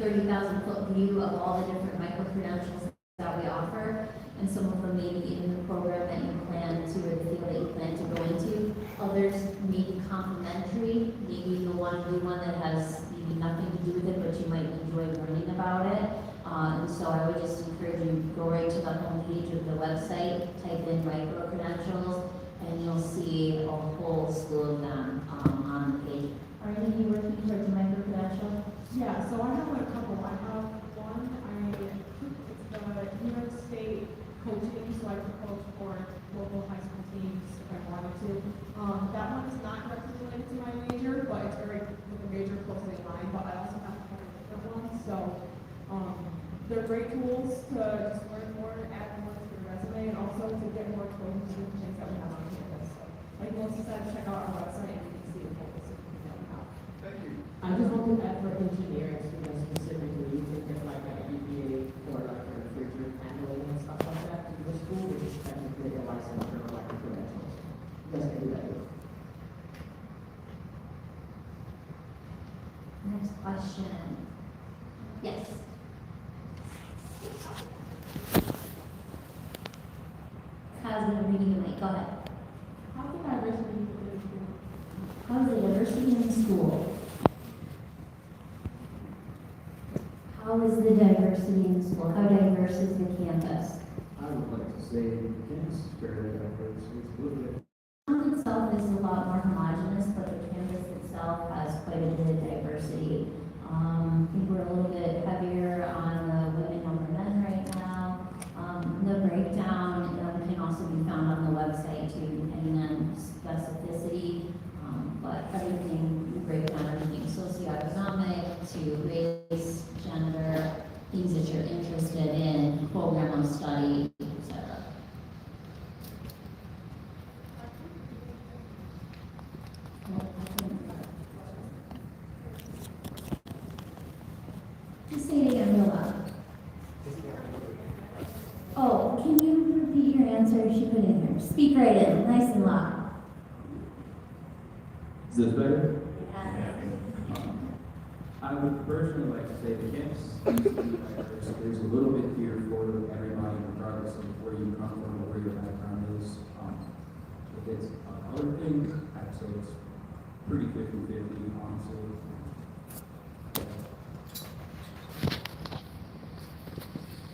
30,000-foot view of all the different micro-credentials that we offer, and some of them may be in the program that you plan to, or the field that you plan to go into. Others may be complementary, maybe you'll want to do one that has maybe nothing to do with it, but you might enjoy learning about it. And so I would just encourage you to go right to the homepage of the website, type in micro-credentials, and you'll see a whole slew of them on the page. Are any of you working towards a micro-credential? Yeah, so I have a couple. I have one, it's the New York State coaching, so I can coach for local high school teams if I wanted to. That one is not directly related to my major, but it's very, with the major closely aligned, but I also have a couple of different ones, so, they're great tools to just learn more, add more to your resume, and also to get more exposure to the things that we have on campus. So, like Melissa said, check out our website and you can see the full that we have. Thank you. I just want to add for engineering students specifically, you can get like an MBA for like your refrigerant handling and stuff like that in the school, which is technically a license for like credentials. You guys can do that too. Next question. Yes. How's the reading the mic? Go ahead. How's the diversity in school? How's the diversity in school? How is the diversity in school? How diverse is the campus? I would like to say the campus is fairly diverse. It's a little bit. The campus itself is a lot more homogeneous, but the campus itself has quite a bit of diversity. I think we're a little bit heavier on the women over men right now. The breakdown can also be found on the website too, depending on specificity. But everything, we break down everything socioeconomic to race, gender, things that you're interested in, program of study, etc. Just say it again real loud. Oh, can you repeat your answer? She put it in here. Speak right in, nice and loud. Is this better? Yes. I would personally like to say the campus needs to be diverse. There's a little bit here for everybody, regardless of where you come from or where your background is. If it's a color thing, I'd say it's pretty 50-50, honestly.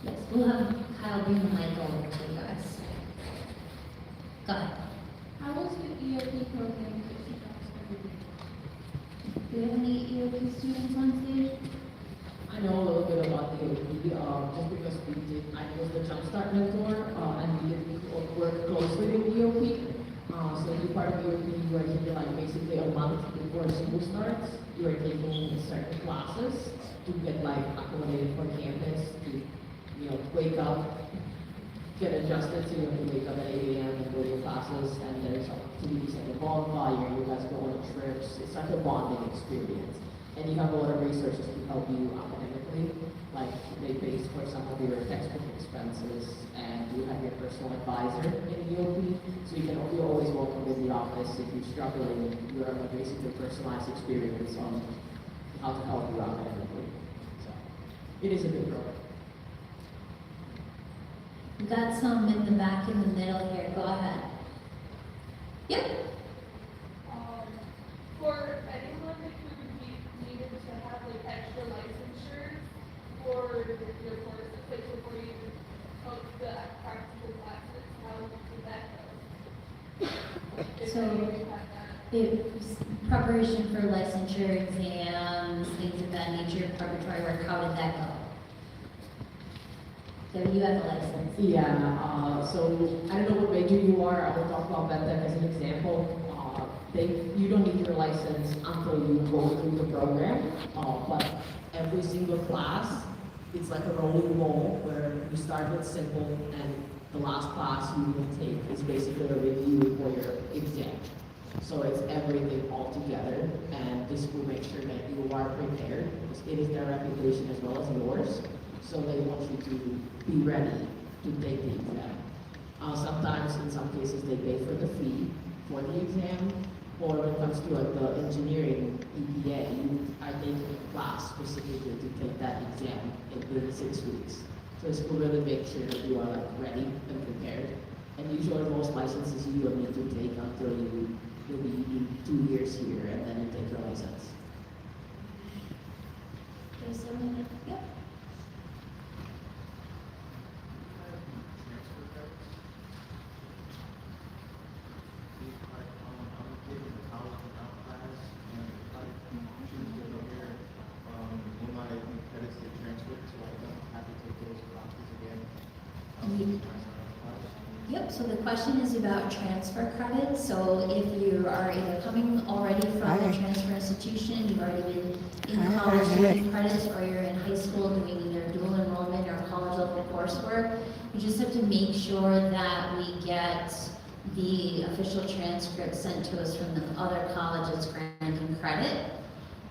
Yes, we'll have Kyle bring the mic over to you guys. Go ahead. How was the EOP program that you guys started? Do we have any EOP students on stage? I know a little bit about the OP, just because I was the Jumpstart mentor, and we did work closely with EOP. So you're part of EOP, you are taking like basically a month before school starts. You are taking certain classes to get like accommodated for campus, to wake up, get adjusted, so you have to wake up at 8 a.m. and go to your classes, and there's activities like a bonfire, you guys go on trips. It's like a bonding experience. And you have a lot of resources to help you academically, like they pay for some of your textbook expenses, and you have your personal advisor in EOP, so you're always welcome in the office if you're struggling. You have a basically personalized experience on how to help you academically. So it is a good program. We got some in the back in the middle here. Go ahead. Yep. For anyone who needed to have like extra licensure for your courses, like before you took the practical classes, how did that go? So, preparation for licensure exams, things of that nature, preparatory work, how did that go? So you have a license. Yeah, so I don't know what major you are. I will talk about that as an example. You don't need your license until you go through the program, but every single class, it's like a rolling roll where you start with simple, and the last class you will take is basically a review for your exam. So it's everything all together, and this will make sure that you are prepared, because it is their reputation as well as yours. So they want you to be ready to take the exam. Sometimes, in some cases, they pay for the fee for the exam, or when it comes to like the engineering EPA, you are taking a class specifically to take that exam within 6 weeks. So it's to really make sure that you are like ready and prepared. And usually most licenses you will need to take until you'll be 2 years here and then you take your license. There's someone, yep. Yep, so the question is about transfer credits. So if you are either coming already from a transfer institution, you've already been in college doing credits, or you're in high school doing either dual enrollment or college level coursework, you just have to make sure that we get the official transcript sent to us from the other college that's granting credit.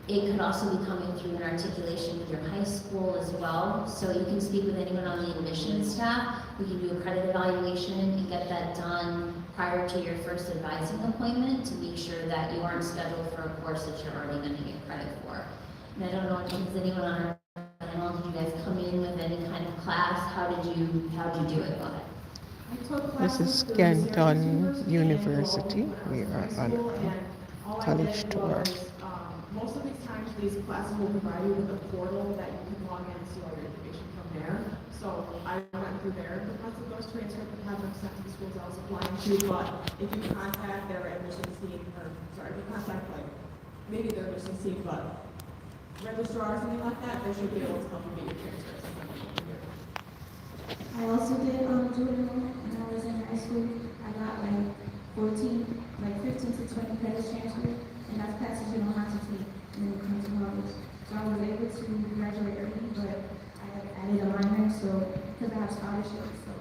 It could also be coming through an articulation with your high school as well. So you can speak with anyone on the admissions staff. We can do a credit evaluation and get that done prior to your first advising appointment to make sure that you aren't scheduled for a course that you're already going to get credit for. And I don't know, does anyone on our panel, did you guys come in with any kind of class? How'd you do it? Go ahead. This is Canton University. We are on a college tour. Most of these times, these classes will provide you with a portal that you can log in and see all your information from there. So I went through there. Because of those transcripts that have them sent to the schools I was applying to, but if you contact their admissions team, if you contact maybe their admissions team, but registrar or something like that, they should be able to help you get your transcripts. I also did dual enrollment when I was in high school. I got 15 to 20 credits transferred, and that's classes you don't have to take when it comes to college. So I was able to graduate early, but I added a minor, so because I have scholarships, so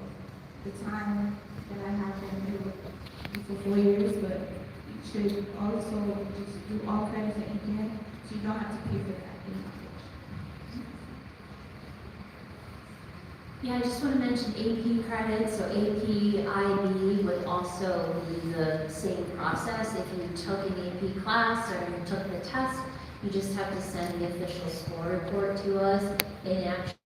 the time that I have been able for 4 years, but you should also just do all credits that you can, so you don't have to pay for that in college. Yeah, I just want to mention AP credits. So AP IB would also be the same process. If you took an AP class or you took the test, you just have to send the official score report to us. And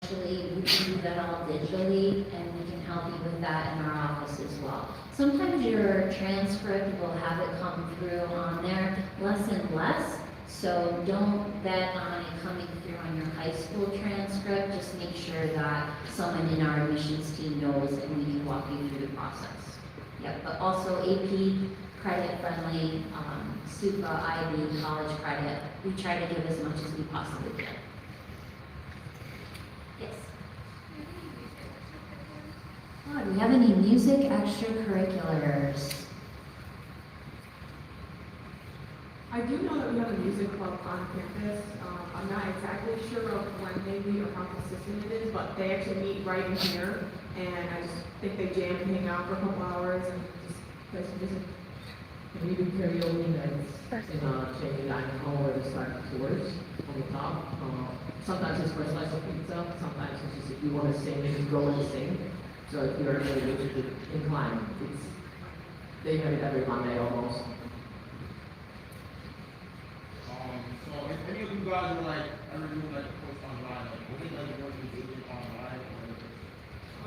actually, we can do that all digitally, and we can help you with that in our office as well. Sometimes your transcript will have it come through on there, less and less. So don't bet on it coming through on your high school transcript. Just make sure that someone in our admissions team knows and we can walk you through the process. Yep, but also AP credit friendly, SUPA, IB, college credit. We try to give as much as we possibly can. Yes. Oh, do we have any music extracurriculars? I do know that we have a music club on campus. I'm not exactly sure of when they meet or how consistent it is, but they actually meet right in here, and I just think they jam and hang out for a couple hours and just play some music. And we do karaoke nights in Jamie Dining Hall where they start tours on the top. Sometimes it's for a slice of pizza, sometimes it's just if you want to sing, you can go and sing. So if you're really inclined, they have it every Monday almost. So if any of you guys are ever doing a course online, was it working with it online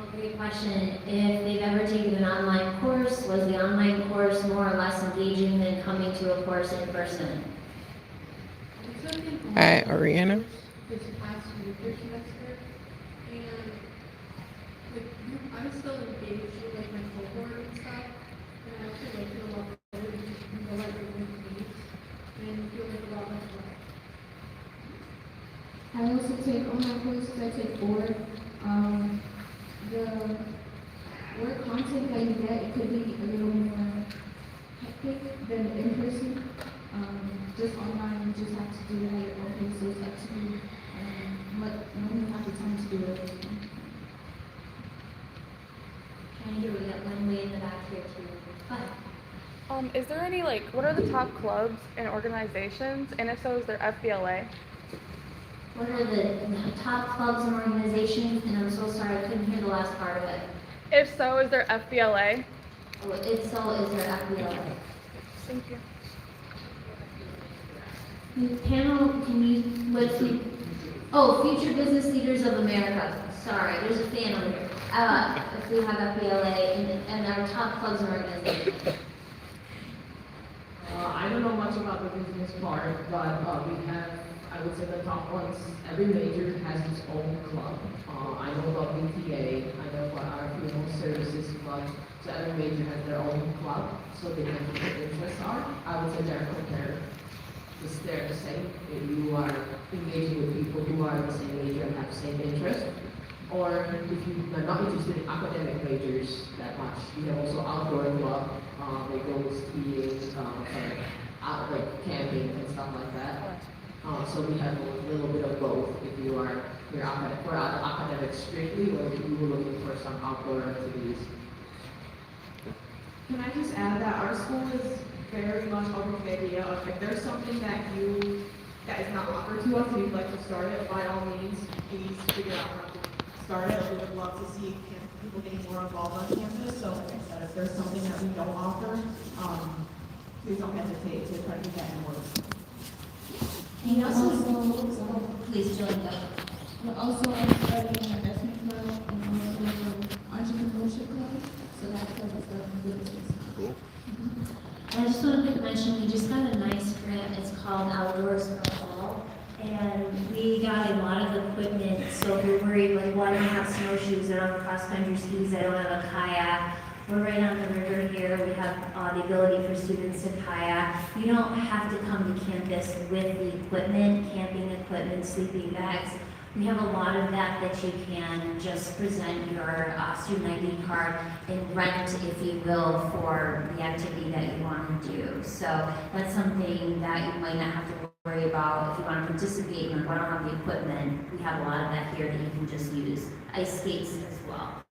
or? Great question. If they've ever taken an online course, was the online course more or less engaging than coming to a course in person? Hi, Ariana. This past winter semester, and I'm still engaged with my cohort and stuff, and I actually like it a lot better because you can go with me and feel like a lot less work. I also take online courses. I take 4. The work content that you get, it could be a little more hectic than in person. Just online, you just have to do it at your own pace, so it's up to you. When you have the time to do it. And here we got one way in the back here too. Go ahead. Is there any, what are the top clubs and organizations, and if so, is there FBLA? What are the top clubs and organizations? And I'm so sorry, I couldn't hear the last part of it. If so, is there FBLA? If so, is there FBLA? Thank you. The panel, can you, let's see. Oh, Future Business Leaders of America. Sorry, there's a fan over here. If we have FBLA and our top clubs and organizations. I don't know much about the business part, but we have, I would say the top ones, every major has its own club. I know about BTA, I know about our funeral services club, so every major has their own club, so they know what their interests are. I would say they're compared, they're the same. If you are engaging with people who are the same major and have the same interest, or if you are not interested in academic majors that much, we have also outdoor club, they go skiing, out like camping and stuff like that. So we have a little bit of both. If you are for academics strictly, or if you were looking for some outdoor activities. Can I just add that our school is very much open to the idea of if there's something that is not offered to us and you'd like to start it, by all means, please figure out how to start it. We would love to see people getting more involved on campus. So like I said, if there's something that we don't offer, please don't hesitate to try to get that in work. And also, please join us. We're also studying an investment club and also entrepreneurship club, so that covers the business. Cool. And I just want to mention, we just got a nice grant, it's called Outdoors for All. And we got a lot of equipment, so if you're worried, like, well, I don't have snowshoes, I don't have cross-country skis, I don't have a kayak. We're right on the river here, we have the ability for students to kayak. You don't have to come to campus with the equipment, camping equipment, sleeping bags. We have a lot of that you can just present your student ID card and rent, if you will, for the activity that you want to do. So that's something that you might not have to worry about if you want to participate and run on the equipment. We have a lot of that here that you can just use. Ice skates as well.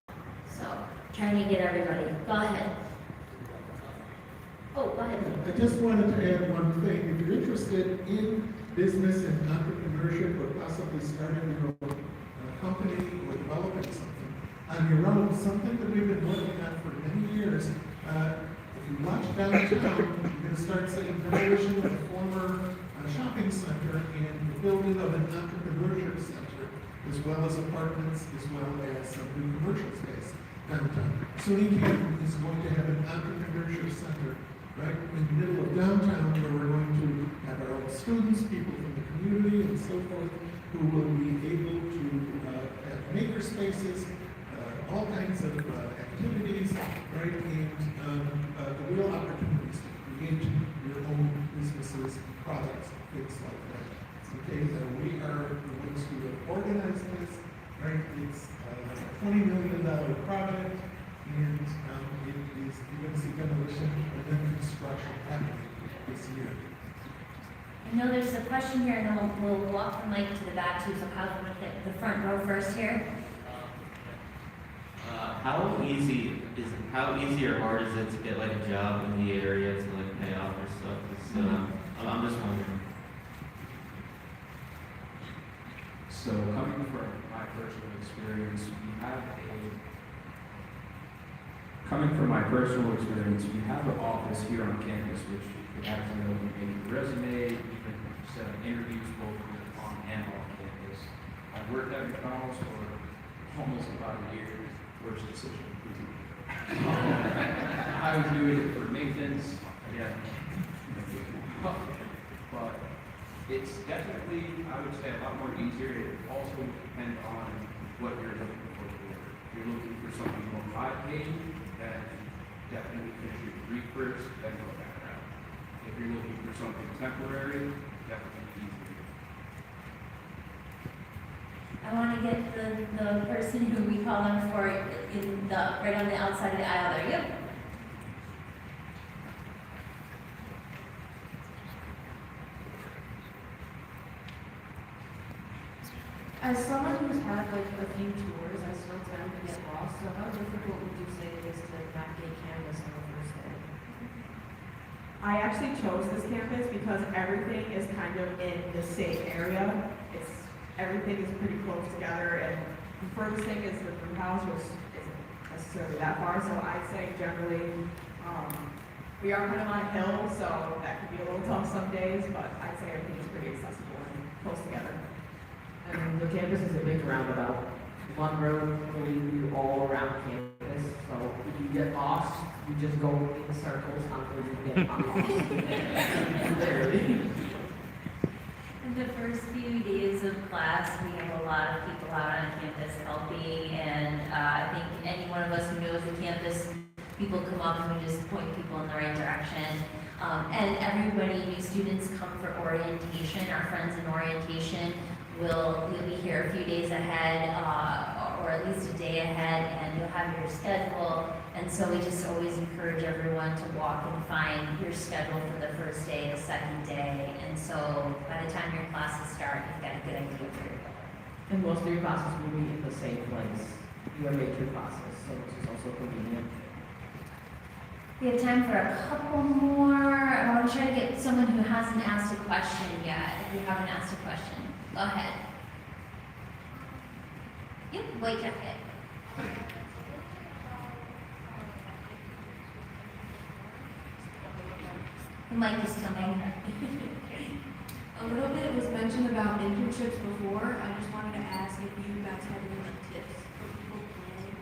So trying to get everybody. Go ahead. Oh, go ahead. I just wanted to add one thing. If you're interested in business and entrepreneurship or possibly starting your own company or developing something on your own, something that we've been working on for many years, if you watch downtown, you're going to start seeing demolition of a former shopping center and the building of an entrepreneurship center, as well as apartments, as well as some new commercial space downtown. SUNY Canton is going to have an entrepreneurship center right in the middle of downtown, where we're going to have our own students, people from the community, and so forth, who will be able to have maker spaces, all kinds of activities, right, and the real opportunities to create your own businesses, products, things like that. Okay, so we are the ones who have organized this, right? It's a $20 million project. And it is, you're going to see demolition and then construction happening this year. I know there's a question here, and then we'll walk the mic to the back too, so Kyle, the front row first here. How easy or hard is it to get like a job in the area to like pay off or stuff? 'Cause, I'm just wondering. So coming from my personal experience, we have an office here on campus, which you can actually open a resume, you can set up interviews both on and off campus. I've worked at McDonald's for almost about a year. Worst decision. I was doing it for maintenance, again, but it's definitely, I would say, a lot more easier. It also depends on what you're looking for. If you're looking for something more high-paid, then definitely finish your degree first, then go that route. If you're looking for something temporary, definitely easier. I want to get the person who we call them for in the, right on the outside of the aisle there. Yep. As someone who's had like a few tours, I still tend to get lost. So how difficult would you say it is to navigate campus on the first day? I actually chose this campus because everything is kind of in the same area. Everything is pretty close together, and the furthest thing is the brew house, which isn't necessarily that far. So I'd say generally, we are kind of on a hill, so that could be a little tough some days, but I I'd say everything's pretty accessible and close together. And the campus is a big roundabout. One road will lead you all around campus, so if you get lost, you just go in circles until you get unlost. Literally. In the first few days of class, we have a lot of people out on campus helping, and I think any one of us who knows the campus, people come up and we just point people in the right direction. And everybody, new students come for orientation. Our friends in orientation will be here a few days ahead, or at least a day ahead, and you'll have your schedule. And so we just always encourage everyone to walk and find your schedule for the first day, the second day. And so by the time your classes start, you've got a good idea of where you're going. And most of your classes will be in the same place, your major classes, so this is also convenient. We have time for a couple more. I want to try to get someone who hasn't asked a question yet. If you haven't asked a question, go ahead. Yep, white jacket. The mic is coming. A little bit was mentioned about internships before. I just wanted to ask if you guys had any tips for people planning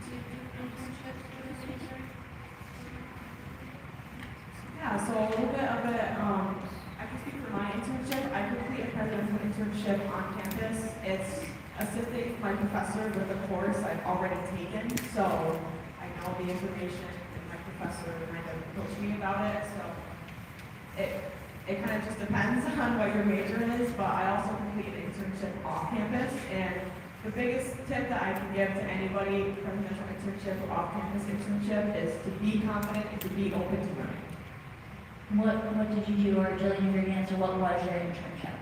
to do internships for the semester. Yeah, so a little bit of it, I can speak for my internship. I complete a presidential internship on campus. It's assisting my professor with a course I've already taken, so I know the information and my professor kind of coached me about it, so it kind of just depends on what your major is, but I also complete an internship off campus, and the biggest tip that I can give to anybody, presidential internship or off-campus internship, is to be confident and to be open to learning. What did you do, or Jillian, your answer, what was your internship?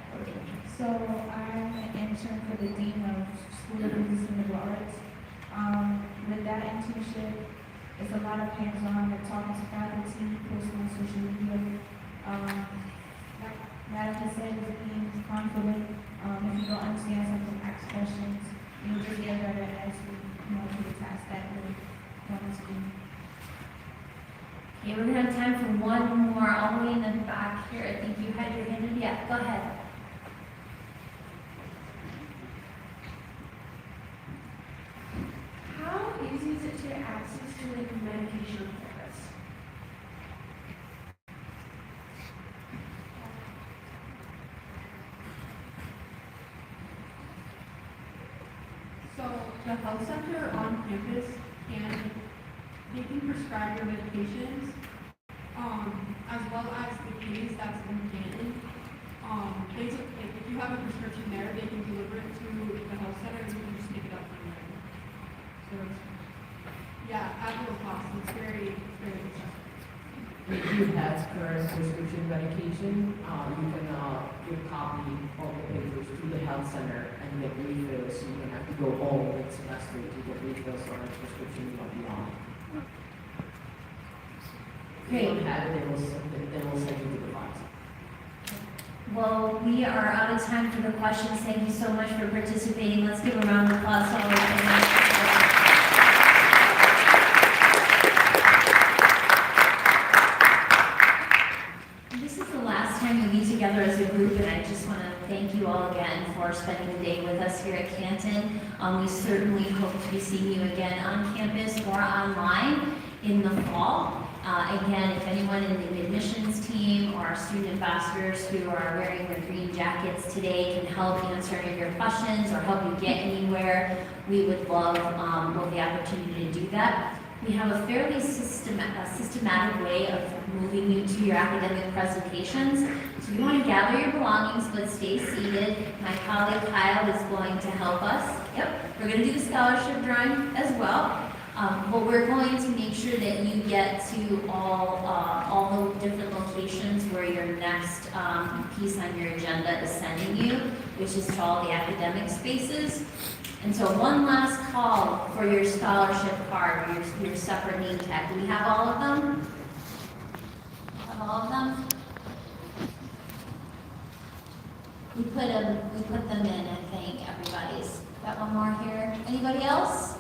So I'm an intern for the Dean of School of Business and Liberal Arts. With that internship, it's a lot of hands-on, like talking to faculty, posting on social media. Like Madam said, being confident. If you don't understand something, ask questions. You'll just get better as you do the task that you want to do. Okay, we're gonna have time for one more, all the way in the back here. I think you had your hand in, yeah, go ahead. How easy is it to get access to like medication therapist? So the health center on campus they can prescribe your medications, as well as the case that's in Canton. If you have a prescription there, they can deliver it to the health center and you can just pick it up from there. So it's, yeah, at low cost, it's very accessible. If you have current prescription medication, you can give a copy of the papers to the health center and get refills, so you don't have to go all the semester to get refills on a prescription you might be on. If you don't have it, they will send you to the box. Well, we are out of time for the questions. Thank you so much for participating. Let's give a round of applause to all of them. This is the last time we meet together as a group, and I just want to thank you all again for spending the day with us here at Canton. We certainly hope to be seeing you again on campus or online in the fall. Again, if anyone in the admissions team or our student ambassadors who are wearing their green jackets today can help answer any of your questions or help you get anywhere, we would love the opportunity to do that. We have a fairly systematic way of moving you to your academic presentations. So you want to gather your belongings, but stay seated. My colleague Kyle is going to help us. Yep, we're going to do the scholarship drawing as well. But we're going to make sure that you get to all the different locations where your next piece on your agenda is sending you, which is to all the academic spaces. And so one last call for your scholarship card, your separate name tag. Do we have all of them? Have all of them? We put them in, I think, everybody's. Got one more here. Anybody else?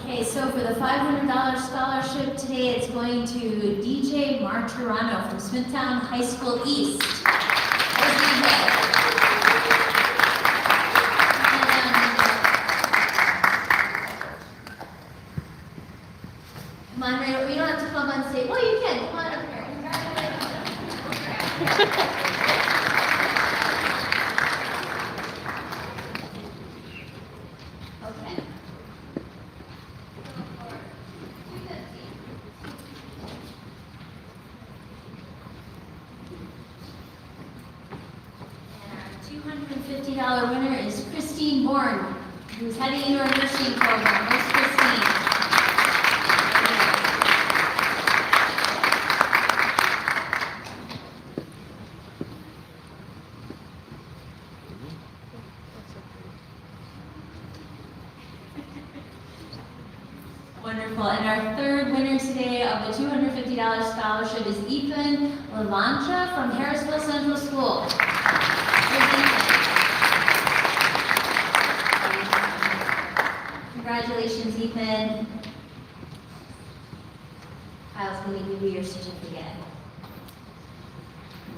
Okay, so for the $500 scholarship today, it's going to DJ Martirano from Smithtown High School East. Where's DJ? Come on, Ray, you don't have to come on stage. Well, you can, come on up here. Congratulations. Okay. $250 winner is Christine Bourne, who's heading into our nursing program. Where's Christine? Wonderful. And our third winner today of the $250 scholarship is Ethan Lavancha from Harrisville Central School. Here's Ethan. Congratulations, Ethan. Kyle's going to give you your certificate.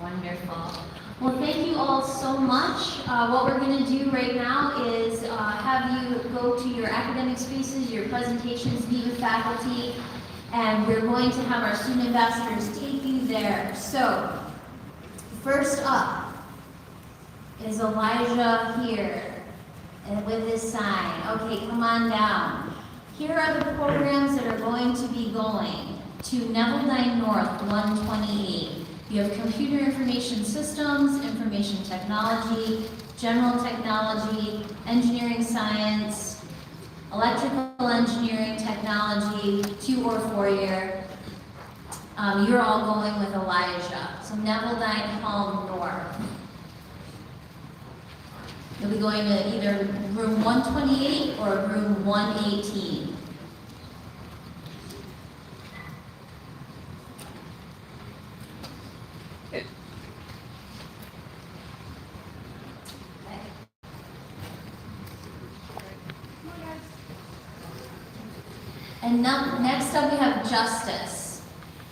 Wonderful. Well, thank you all so much. What we're going to do right now is have you go to your academic spaces, your presentations, meet with faculty, and we're going to have our student ambassadors take you there. So, first up is Elijah here and with his sign. Okay, come on down. Here are the programs that are going to be going to Neville North 128. You have computer information systems, information technology, general technology, engineering science, electrical engineering technology, 2 or 4 year. You're all going with Elijah. So Neville Hall North. You'll be going to either room 128 or room 118. And now, next up we have Justice.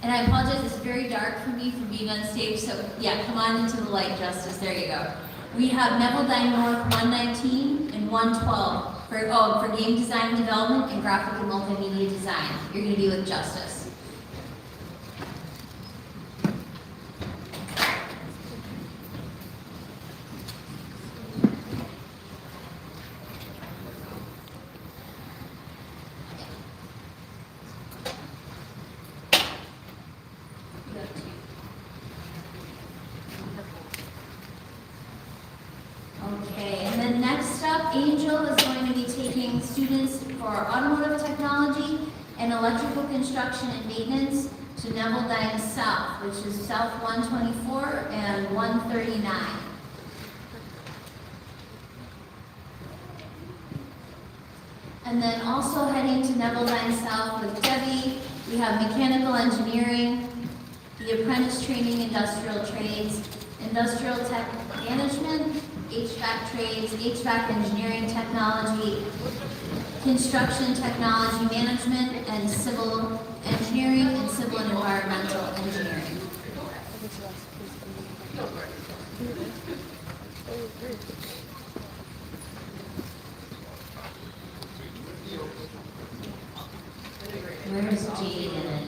And I apologize, it's very dark for me for being on stage, so yeah, come on into the light, Justice, there you go. We have Neville North 119 and 112 for game design and development and graphic and multimedia design. You're going to be with Justice. Okay, and then next up, Angel is going to be taking students for automotive technology and electrical construction and maintenance to Neville South, which is South 124 and 139. And then also heading to Neville South with Debbie, we have mechanical engineering, the apprentice training, industrial trades, industrial tech management, HVAC trades, HVAC engineering technology, construction technology management, and civil engineering and civil and environmental engineering. Where's Jaden?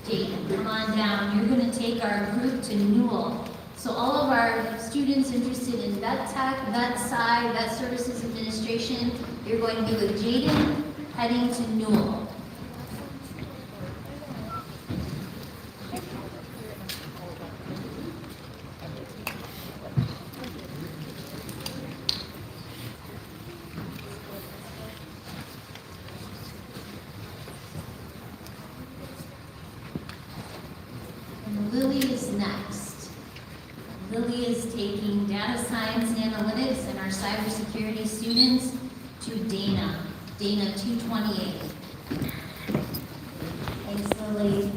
Jaden, come on down. You're going to take our group to Newell. So all of our students interested in vet tech, vet sci, vet services administration, you're going to be with Jaden heading to Newell. And Lily is next. Lily is taking data science and analytics and our cybersecurity students to Dana 228. Thanks, Lily.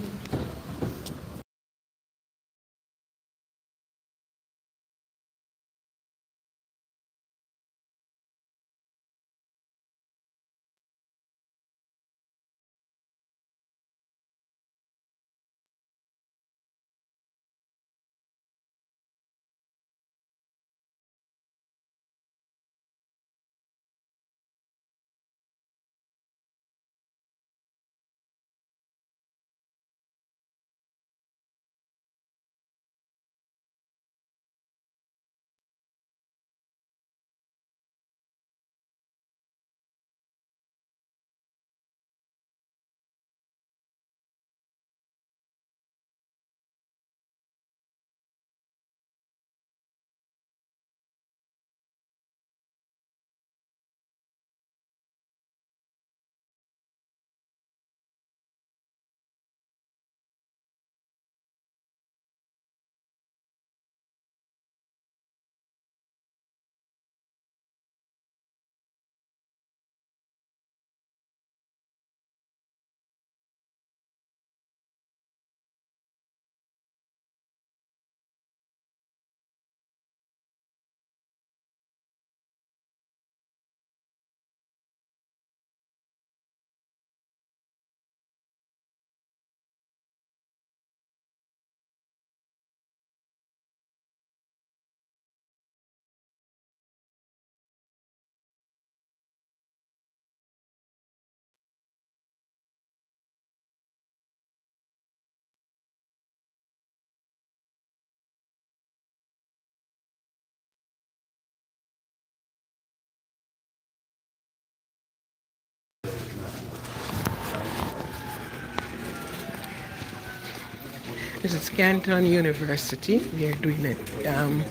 This is Canton University. We are doing a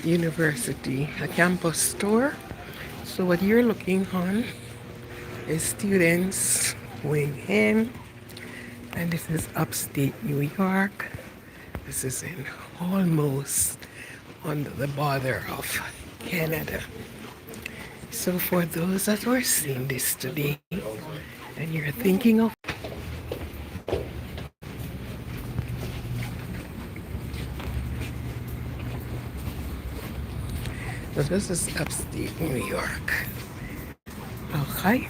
university, a campus tour. So what you're looking on is students going in, and this is upstate New York. This is in almost on the border of Canada. So for those that were seeing this today, and you're thinking of so this is upstate New York. Okay.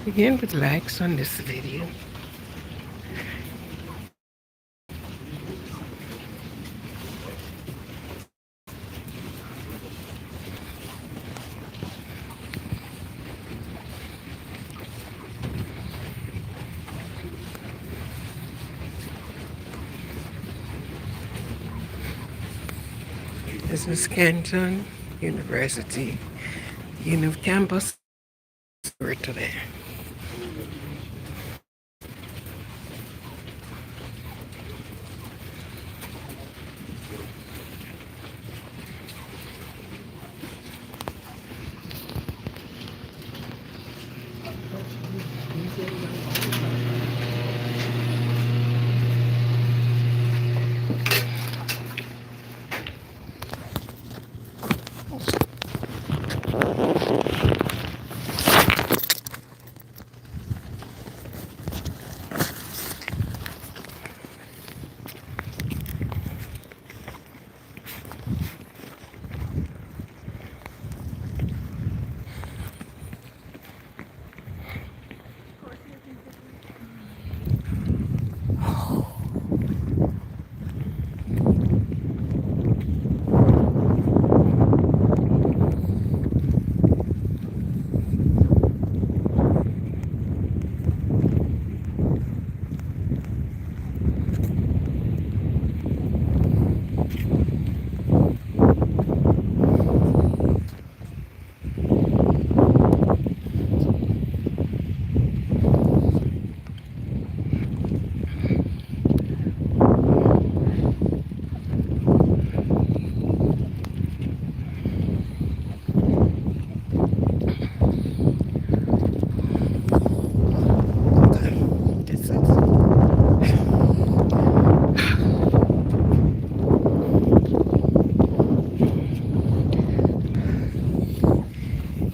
Again with likes on this video. This is Canton University, campus tour today.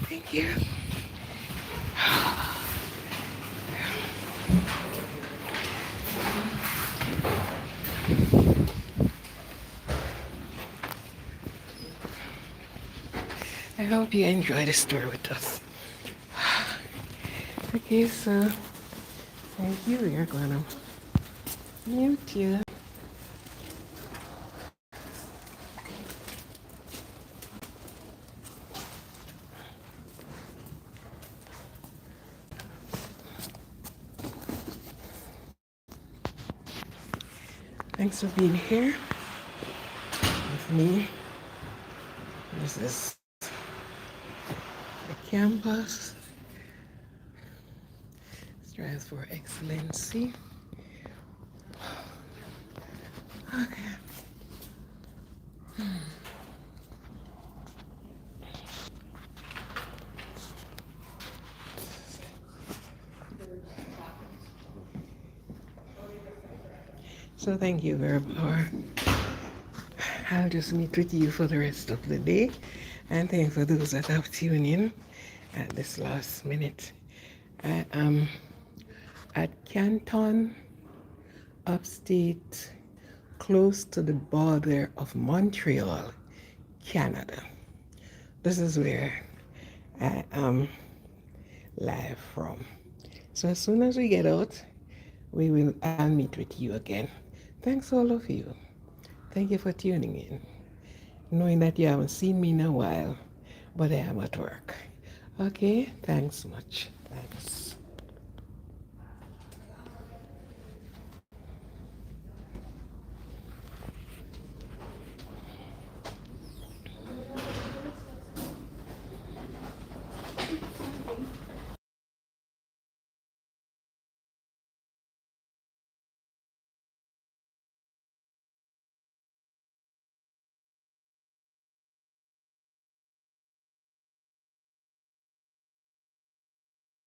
Thank you. I hope you enjoy this tour with us. Okay, so thank you. We are gonna mute you. Thanks for being here with me. This is the campus. Strives for excellency. Okay. So thank you very much. I'll just meet with you for the rest of the day. And thanks for those that have tuned in at this last minute. I am at Canton, upstate, close to the border of Montreal, Canada. This is where I am live from. So as soon as we get out, I'll meet with you again. Thanks all of you. Thank you for tuning in. Knowing that you haven't seen me in a while, but I am at work. Okay, thanks much. Thanks.